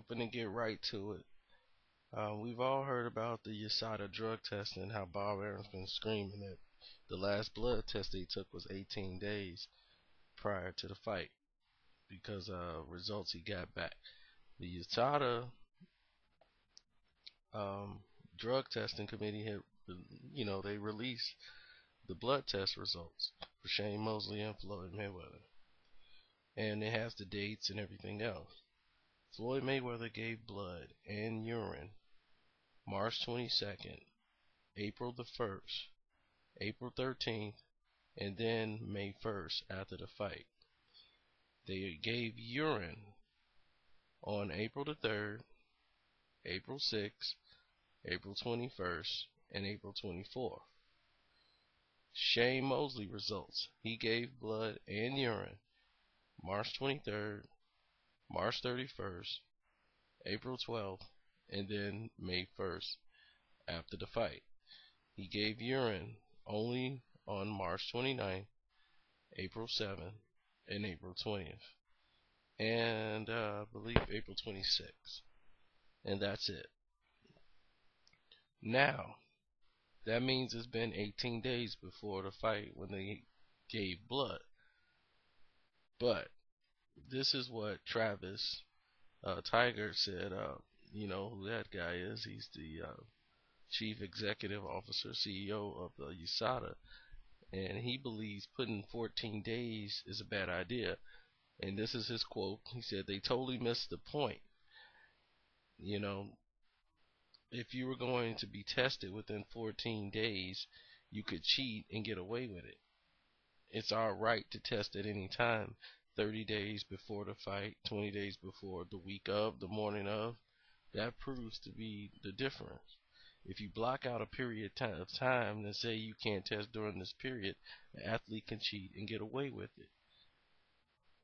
finna get right to it. We've all heard about the Usada drug test and how Bob Aaron's been screaming that the last blood test they took was 18 days prior to the fight because results he got back. The Usada um, drug testing committee had, they released the blood test results for Shane Mosley and Floyd Mayweather, and it has the dates and everything else. Floyd Mayweather gave blood and urine March 22nd, April the 1st, April 13th, and then May 1st after the fight. They gave urine on April the 3rd, April 6th, April 21st, and April 24th. Shane Mosley results. He gave blood and urine March 23rd, March 31st, April 12th, and then May 1st after the fight. He gave urine only on March 29th, April 7th, and April 20th, and I believe April 26th, and that's it. Now, that means it's been 18 days before the fight when they gave blood. But this is what Travis Tiger said. You know who that guy is? He's the chief executive officer, CEO of the USADA, and he believes putting 14 days is a bad idea. And this is his quote. He said, "They totally missed the point. You know, if you were going to be tested within 14 days, you could cheat and get away with it. It's our right to test at any time, 30 days before the fight, 20 days before, the week of, the morning of. That proves to be the difference. If you block out a period of time and say you can't test during this period, an athlete can cheat and get away with it."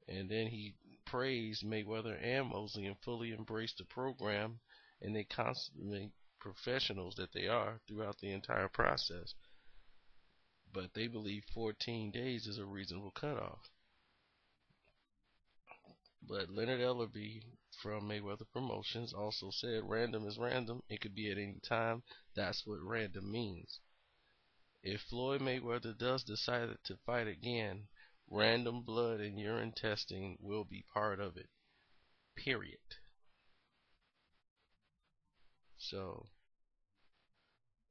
And then he praised Mayweather and Mosley and fully embraced the program, and they constantly professionals that they are throughout the entire process. But they believe 14 days is a reasonable cutoff. But Leonard Ellerby from Mayweather Promotions also said random is random. It could be at any time. That's what random means. If Floyd Mayweather does decide to fight again, random blood and urine testing will be part of it. Period. So,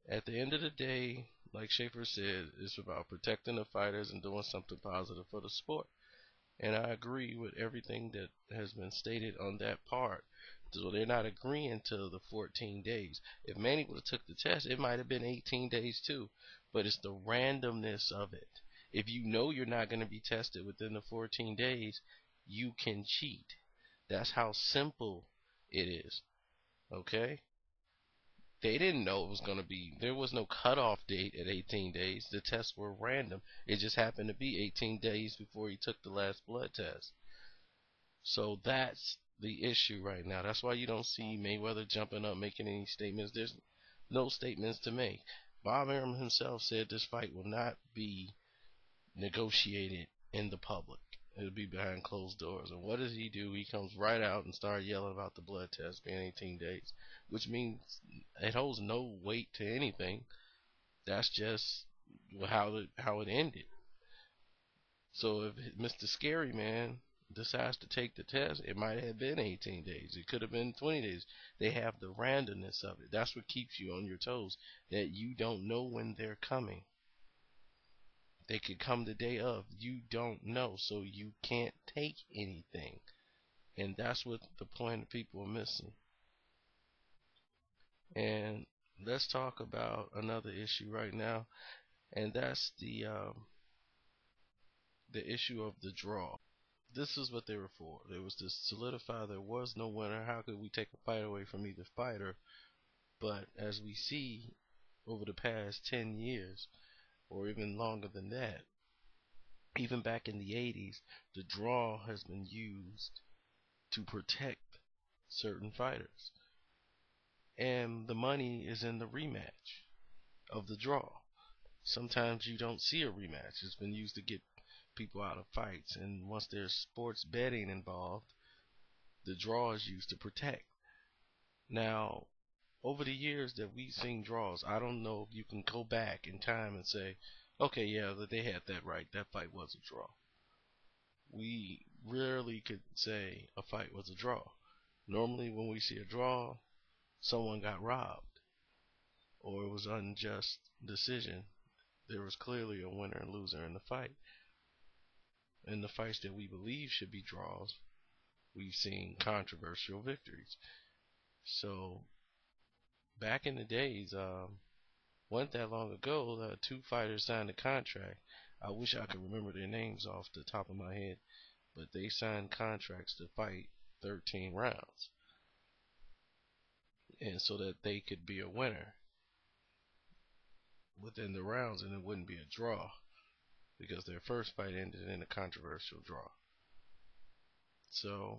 at the end of the day, like Schaefer said, it's about protecting the fighters and doing something positive for the sport. And I agree with everything that has been stated on that part. So they're not agreeing to the 14 days. If Manny would have took the test, it might have been 18 days too. But it's the randomness of it. If you know you're not going to be tested within the 14 days, you can cheat. That's how simple it is. Okay? They didn't know it was going to be, there was no cutoff date at 18 days. The tests were random. It just happened to be 18 days before he took the last blood test. So that's the issue right now. That's why you don't see Mayweather jumping up making any statements. There's no statements to make. Bob Arum himself said this fight will not be negotiated in the public. It'll be behind closed doors. And what does he do? He comes right out and starts yelling about the blood test being 18 days, which means it holds no weight to anything. That's just how it ended. So if Mr. Scary Man decides to take the test, it might have been 18 days. It could have been 20 days. They have the randomness of it. That's what keeps you on your toes, that you don't know when they're coming. They could come the day of. You don't know, so you can't take anything. And that's what the point of people are missing. And let's talk about another issue right now, and that's the issue of the draw. This is what they were for. It was to solidify there was no winner. How could we take a fight away from either fighter? But as we see over the past 10 years, or even longer than that, even back in the 80s, the draw has been used to protect certain fighters. And the money is in the rematch of the draw. Sometimes you don't see a rematch. It's been used to get people out of fights. And once there's sports betting involved, the draw is used to protect. Now, over the years that we've seen draws, I don't know if you can go back in time and say, okay, yeah, that they had that right. That fight was a draw. We rarely could say a fight was a draw. Normally, when we see a draw, someone got robbed or it was an unjust decision. There was clearly a winner and loser in the fight. In the fights that we believe should be draws, we've seen controversial victories. So back in the days, wasn't that long ago, two fighters signed a contract. I wish I could remember their names off the top of my head, but they signed contracts to fight 13 rounds, and so that they could be a winner within the rounds, and it wouldn't be a draw because their first fight ended in a controversial draw. So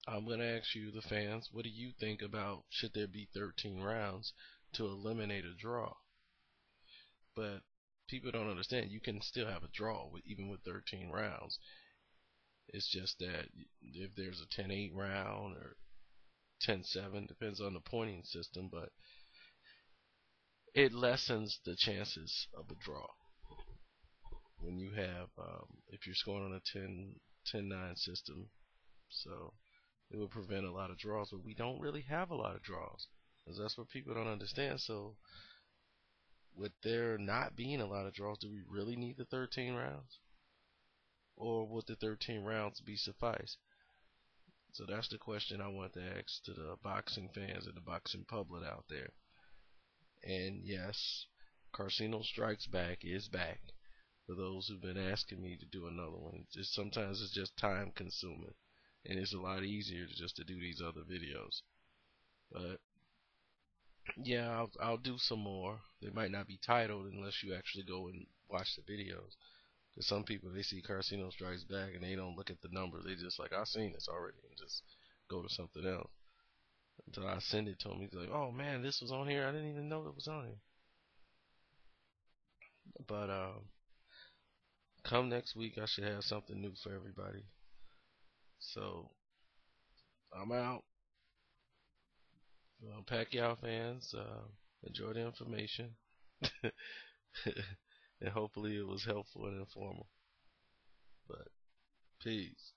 I'm gonna ask you, the fans, what do you think about should there be 13 rounds to eliminate a draw? But people don't understand you can still have a draw even with 13 rounds. It's just that if there's a 10-8 round or 10-7, depends on the pointing system, but it lessens the chances of a draw when you have if you're scoring on a 10-9 system. So it would prevent a lot of draws, but we don't really have a lot of draws because that's what people don't understand. So with there not being a lot of draws, do we really need the 13 rounds, or would the 13 rounds be suffice? So that's the question I want to ask to the boxing fans and the boxing public out there. And yes, Karceno Strikes Back is back. For those who've been asking me to do another one, sometimes it's just time consuming, and it's a lot easier just to do these other videos. But yeah, I'll do some more. They might not be titled unless you actually go and watch the videos. Because some people, they see Karceno Strikes Back and they don't look at the numbers. They just like, I've seen this already, and just go to something else. Until I send it to him, he's like, oh man, this was on here. I didn't even know it was on here. But come next week, I should have something new for everybody. So I'm out. Pacquiao fans, enjoy the information. And hopefully it was helpful and informal. But peace.